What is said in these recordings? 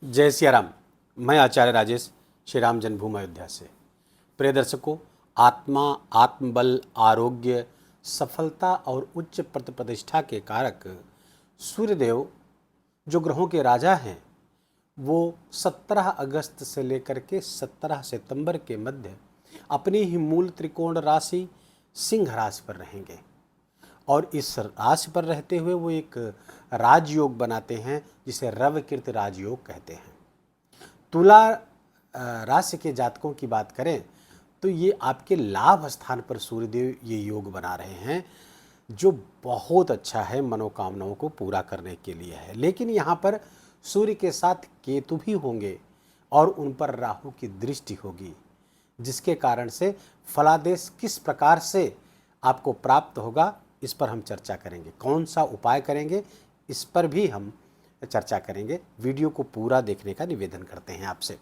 जय सिया राम। मैं आचार्य राजेश श्री राम जन्मभूमि अयोध्या से। प्रिय दर्शकों, आत्मा, आत्मबल, आरोग्य, सफलता और उच्च प्रतिष्ठा के कारक सूर्यदेव जो ग्रहों के राजा हैं, वो 17 अगस्त से लेकर के 17 सितंबर के मध्य अपनी ही मूल त्रिकोण राशि सिंह राशि पर रहेंगे और इस राशि पर रहते हुए वो एक राजयोग बनाते हैं जिसे रवकीर्त राजयोग कहते हैं। तुला राशि के जातकों की बात करें तो ये आपके लाभ स्थान पर सूर्यदेव ये योग बना रहे हैं जो बहुत अच्छा है, मनोकामनाओं को पूरा करने के लिए है। लेकिन यहाँ पर सूर्य के साथ केतु भी होंगे और उन पर राहु की दृष्टि होगी, जिसके कारण से फलादेश किस प्रकार से आपको प्राप्त होगा इस पर हम चर्चा करेंगे। कौन सा उपाय करेंगे इस पर भी हम चर्चा करेंगे। वीडियो को पूरा देखने का निवेदन करते हैं आपसे।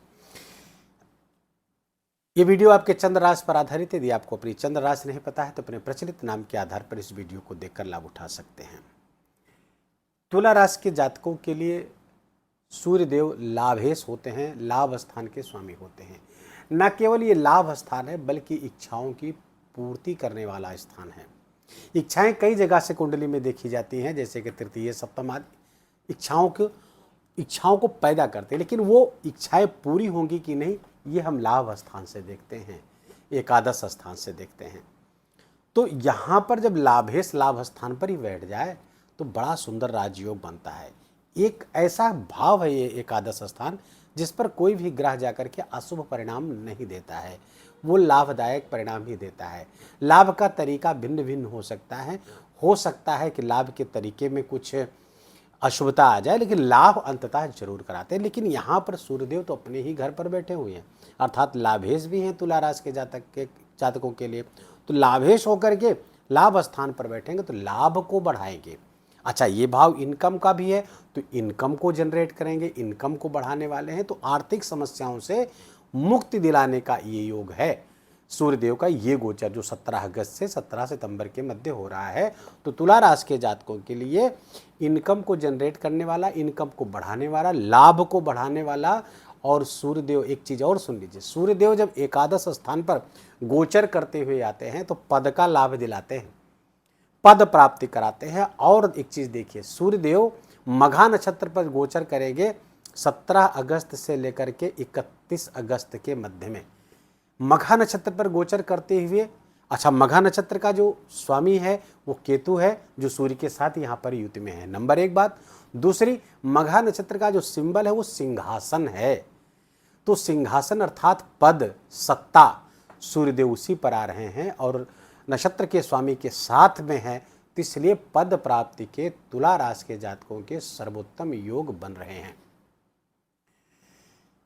ये वीडियो आपके चंद्र राशि पर आधारित है। यदि आपको अपनी चंद्र राशि नहीं पता है तो अपने प्रचलित नाम के आधार पर इस वीडियो को देखकर लाभ उठा सकते हैं। तुला राशि के जातकों के लिए सूर्यदेव लाभेश होते हैं, लाभ स्थान के स्वामी होते हैं। न केवल ये लाभ स्थान है बल्कि इच्छाओं की पूर्ति करने वाला स्थान है। इच्छाएं कई जगह से कुंडली में देखी जाती हैं, जैसे कि तृतीय, सप्तम आदि इच्छाओं को पैदा करते हैं, लेकिन वो इच्छाएं पूरी होंगी कि नहीं ये हम लाभ स्थान से देखते हैं, एकादश स्थान से देखते हैं। तो यहाँ पर जब लाभेश लाभ स्थान पर ही बैठ जाए तो बड़ा सुंदर राजयोग बनता है। एक ऐसा भाव है ये एकादश स्थान जिस पर कोई भी ग्रह जाकर के अशुभ परिणाम नहीं देता है, वो लाभदायक परिणाम ही देता है। लाभ का तरीका भिन्न भिन्न हो सकता है कि लाभ के तरीके में कुछ अशुभता आ जाए, लेकिन लाभ अंततः जरूर कराते हैं। लेकिन यहाँ पर सूर्यदेव तो अपने ही घर पर बैठे हुए हैं, अर्थात लाभेश भी हैं तुला राशि के जातकों के लिए। तो लाभेश होकर के लाभ स्थान पर बैठेंगे तो लाभ को बढ़ाएंगे। अच्छा, ये भाव इनकम का भी है तो इनकम को जनरेट करेंगे, इनकम को बढ़ाने वाले हैं। तो आर्थिक समस्याओं से मुक्ति दिलाने का ये योग है सूर्यदेव का। ये गोचर जो 17 अगस्त से 17 सितंबर के मध्य हो रहा है, तो तुला राशि के जातकों के लिए इनकम को जनरेट करने वाला, इनकम को बढ़ाने वाला, लाभ को बढ़ाने वाला। और सूर्यदेव, एक चीज और सुन लीजिए, सूर्यदेव जब एकादश स्थान पर गोचर करते हुए आते हैं तो पद का लाभ दिलाते हैं, पद प्राप्ति कराते हैं। और एक चीज देखिए, सूर्यदेव मघा नक्षत्र पर गोचर करेंगे 17 अगस्त से लेकर के 31 अगस्त के मध्य में। मघा नक्षत्र पर गोचर करते हुए, अच्छा, मघा नक्षत्र का जो स्वामी है वो केतु है जो सूर्य के साथ यहाँ पर युति में है, नंबर एक बात। दूसरी, मघा नक्षत्र का जो सिंबल है वो सिंहासन है। तो सिंहासन अर्थात पद, सत्ता, सूर्यदेव उसी पर आ रहे हैं और नक्षत्र के स्वामी के साथ में है, तो इसलिए पद प्राप्ति के तुला राशि के जातकों के सर्वोत्तम योग बन रहे हैं।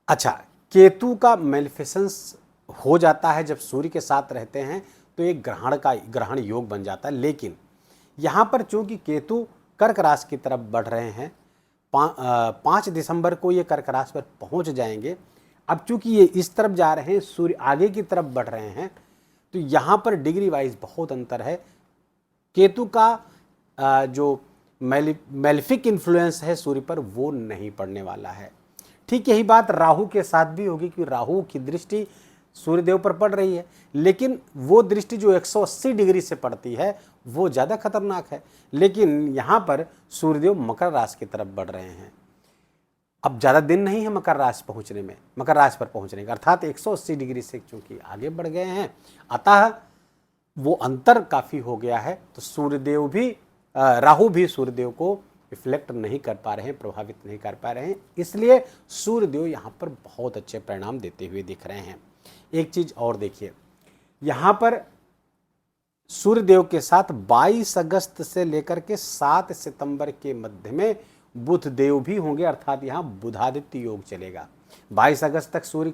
अच्छा, केतु का मैनिफेसेंस हो जाता है जब सूर्य के साथ रहते हैं तो एक ग्रहण योग बन जाता है। लेकिन यहाँ पर चूंकि केतु कर्क राशि की तरफ बढ़ रहे हैं, 5 दिसंबर को ये कर्क राशि पर पहुँच जाएंगे। अब चूंकि ये इस तरफ जा रहे हैं, सूर्य आगे की तरफ बढ़ रहे हैं, तो यहाँ पर डिग्री वाइज बहुत अंतर है। केतु का जो मेलिफिक इन्फ्लुएंस है सूर्य पर वो नहीं पड़ने वाला है। ठीक यही बात राहु के साथ भी होगी कि राहु की दृष्टि सूर्यदेव पर पड़ रही है, लेकिन वो दृष्टि जो 180 डिग्री से पड़ती है वो ज़्यादा खतरनाक है। लेकिन यहाँ पर सूर्यदेव मकर राशि की तरफ बढ़ रहे हैं। अब ज़्यादा दिन नहीं है मकर राशि पर पहुँचने का, अर्थात 180 डिग्री से चूँकि आगे बढ़ गए हैं, अतः वो अंतर काफ़ी हो गया है। तो सूर्यदेव भी, राहु भी सूर्यदेव को रिफ्लेक्ट नहीं कर पा रहे हैं, प्रभावित नहीं कर पा रहे हैं, इसलिए सूर्यदेव यहाँ पर बहुत अच्छे परिणाम देते हुए दिख रहे हैं। एक चीज और देखिए, यहाँ पर सूर्यदेव के साथ 22 अगस्त से लेकर के 7 सितंबर के मध्य में बुध देव भी होंगे, अर्थात यहाँ बुधादित्य योग चलेगा। 22 अगस्त तक सूर्य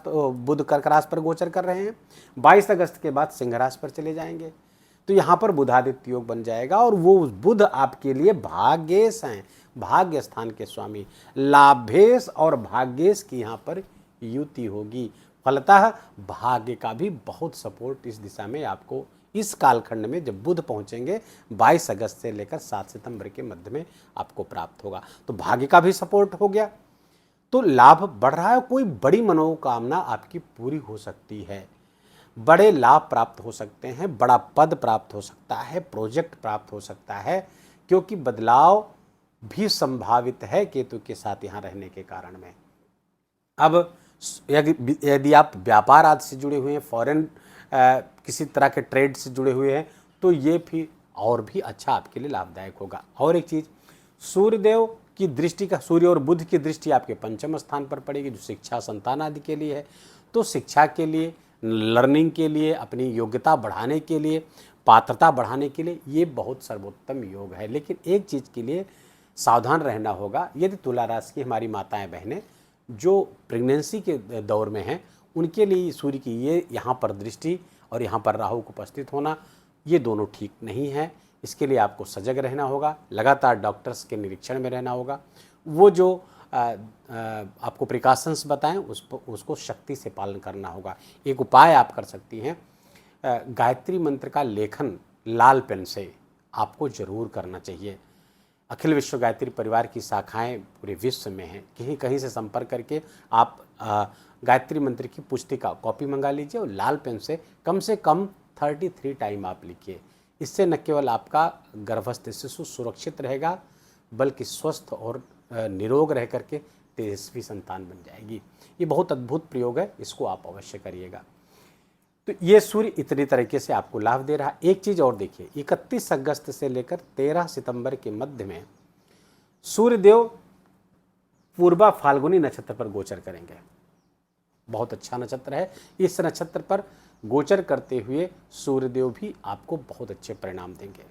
बुध कर्क राशि पर गोचर कर रहे हैं, 22 अगस्त के बाद सिंह राशि पर चले जाएंगे, तो यहाँ पर बुधादित्य योग बन जाएगा। और वो बुध आपके लिए भाग्येश हैं, भाग्य स्थान के स्वामी। लाभेश और भाग्येश की यहाँ पर युति होगी, फलतः भाग्य का भी बहुत सपोर्ट इस दिशा में आपको इस कालखंड में जब बुध पहुंचेंगे 22 अगस्त से लेकर 7 सितंबर के मध्य में आपको प्राप्त होगा। तो भाग्य का भी सपोर्ट हो गया। तो लाभ बढ़ रहा है, कोई बड़ी मनोकामना आपकी पूरी हो सकती है, बड़े लाभ प्राप्त हो सकते हैं, बड़ा पद प्राप्त हो सकता है, प्रोजेक्ट प्राप्त हो सकता है, क्योंकि बदलाव भी संभावित है केतु के साथ यहाँ रहने के कारण में। अब यदि आप व्यापार आदि से जुड़े हुए हैं, फॉरेन किसी तरह के ट्रेड से जुड़े हुए हैं, तो ये भी और भी अच्छा आपके लिए लाभदायक होगा। और एक चीज़, सूर्यदेव की दृष्टि का, सूर्य और बुध की दृष्टि आपके पंचम स्थान पर पड़ेगी, जो शिक्षा संतान आदि के लिए है। तो शिक्षा के लिए, लर्निंग के लिए, अपनी योग्यता बढ़ाने के लिए, पात्रता बढ़ाने के लिए ये बहुत सर्वोत्तम योग है। लेकिन एक चीज़ के लिए सावधान रहना होगा, यदि तुला राशि की हमारी माताएं बहनें जो प्रेगनेंसी के दौर में हैं, उनके लिए सूर्य की ये यहाँ पर दृष्टि और यहाँ पर राहु को उपस्थित होना, ये दोनों ठीक नहीं है। इसके लिए आपको सजग रहना होगा, लगातार डॉक्टर्स के निरीक्षण में रहना होगा। वो जो आपको प्रिकॉशंस बताएं उसको शक्ति से पालन करना होगा। एक उपाय आप कर सकती हैं, गायत्री मंत्र का लेखन लाल पेन से आपको ज़रूर करना चाहिए। अखिल विश्व गायत्री परिवार की शाखाएं पूरे विश्व में हैं, कहीं कहीं से संपर्क करके आप गायत्री मंत्र की पुस्तिका कॉपी मंगा लीजिए और लाल पेन से कम 33 टाइम आप लिखिए। इससे न केवल आपका गर्भस्थ शिशु सुरक्षित रहेगा, बल्कि स्वस्थ और निरोग रह करके तेजस्वी संतान बन जाएगी। ये बहुत अद्भुत प्रयोग है, इसको आप अवश्य करिएगा। तो ये सूर्य इतनी तरीके से आपको लाभ दे रहा है। एक चीज़ और देखिए, 31 अगस्त से लेकर 13 सितंबर के मध्य में सूर्यदेव पूर्वा फाल्गुनी नक्षत्र पर गोचर करेंगे। बहुत अच्छा नक्षत्र है। इस नक्षत्र पर गोचर करते हुए सूर्यदेव भी आपको बहुत अच्छे परिणाम देंगे।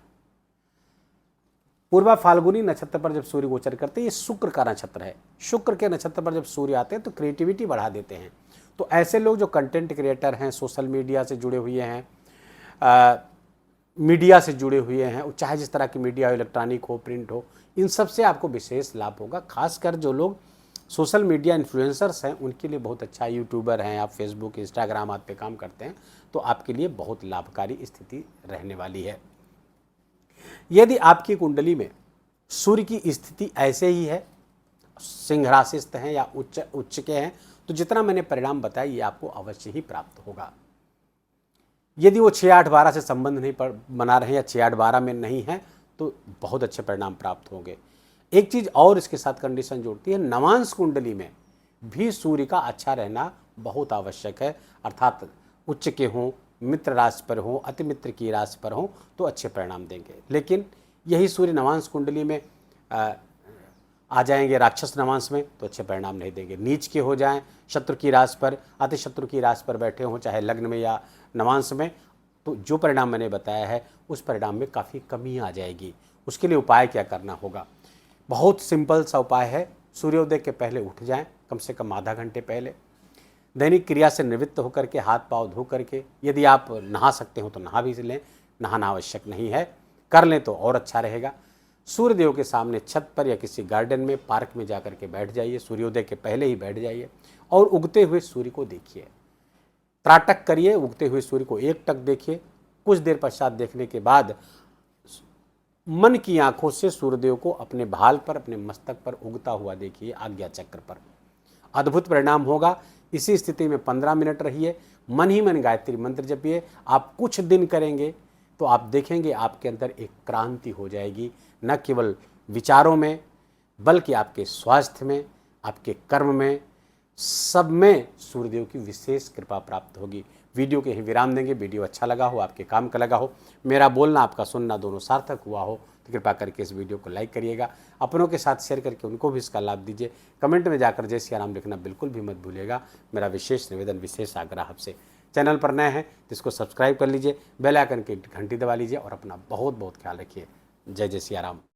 पूर्वा फाल्गुनी नक्षत्र पर जब सूर्य गोचर करते हैं, ये शुक्र का नक्षत्र है। शुक्र के नक्षत्र पर जब सूर्य आते हैं तो क्रिएटिविटी बढ़ा देते हैं। तो ऐसे लोग जो कंटेंट क्रिएटर हैं, सोशल मीडिया से जुड़े हुए हैं, मीडिया से जुड़े हुए हैं, चाहे जिस तरह की मीडिया हो, इलेक्ट्रॉनिक हो, प्रिंट हो, इन सब से आपको विशेष लाभ होगा। खासकर जो लोग सोशल मीडिया इन्फ्लुएंसर्स हैं, उनके लिए बहुत अच्छा। यूट्यूबर हैं आप, फेसबुक, इंस्टाग्राम आदि पे काम करते हैं, तो आपके लिए बहुत लाभकारी स्थिति रहने वाली है। यदि आपकी कुंडली में सूर्य की स्थिति ऐसे ही है, सिंह राशिस्थ हैं या उच्च के हैं, तो जितना मैंने परिणाम बताया ये आपको अवश्य ही प्राप्त होगा। यदि वो 6-8-12 से संबंध नहीं बना रहे या 6-8-12 में नहीं है, तो बहुत अच्छे परिणाम प्राप्त होंगे। एक चीज़ और इसके साथ कंडीशन जोड़ती है, नवांश कुंडली में भी सूर्य का अच्छा रहना बहुत आवश्यक है। अर्थात उच्च के हों, मित्र राशि पर हों, अति मित्र की राशि पर हों, तो अच्छे परिणाम देंगे। लेकिन यही सूर्य नवांश कुंडली में आ जाएंगे राक्षस नवांश में, तो अच्छे परिणाम नहीं देंगे। नीच के हो जाएं, शत्रु की राशि पर, अति शत्रु की राशि पर बैठे हों, चाहे लग्न में या नवांश में, तो जो परिणाम मैंने बताया है उस परिणाम में काफ़ी कमी आ जाएगी। उसके लिए उपाय क्या करना होगा? बहुत सिंपल सा उपाय है। सूर्योदय के पहले उठ जाएं, कम से कम आधा घंटे पहले। दैनिक क्रिया से निवृत्त होकर के हाथ पाँव धो करके, यदि आप नहा सकते हो तो नहा भी लें, नहाना आवश्यक नहीं है, कर लें तो और अच्छा रहेगा। सूर्यदेव के सामने छत पर या किसी गार्डन में, पार्क में जाकर के बैठ जाइए, सूर्योदय के पहले ही बैठ जाइए और उगते हुए सूर्य को देखिए। त्राटक करिए, उगते हुए सूर्य को एक टक देखिए। कुछ देर पश्चात देखने के बाद मन की आंखों से सूर्यदेव को अपने भाल पर, अपने मस्तक पर उगता हुआ देखिए, आज्ञा चक्र पर। अद्भुत परिणाम होगा। इसी स्थिति में 15 मिनट रहिए, मन ही मन गायत्री मंत्र जपिए। आप कुछ दिन करेंगे तो आप देखेंगे आपके अंदर एक क्रांति हो जाएगी, न केवल विचारों में बल्कि आपके स्वास्थ्य में, आपके कर्म में, सब में सूर्यदेव की विशेष कृपा प्राप्त होगी। वीडियो के ही विराम देंगे। वीडियो अच्छा लगा हो, आपके काम का लगा हो, मेरा बोलना आपका सुनना दोनों सार्थक हुआ हो, तो कृपा करके इस वीडियो को लाइक करिएगा, अपनों के साथ शेयर करके उनको भी इसका लाभ दीजिए। कमेंट में जाकर जय सिया राम लिखना बिल्कुल भी मत भूलिएगा। मेरा विशेष निवेदन, विशेष आग्रह आपसे। चैनल पर नए हैं तो इसको सब्सक्राइब कर लीजिए, बेल आइकन की घंटी दबा लीजिए और अपना बहुत बहुत ख्याल रखिए। जय जय सिया राम।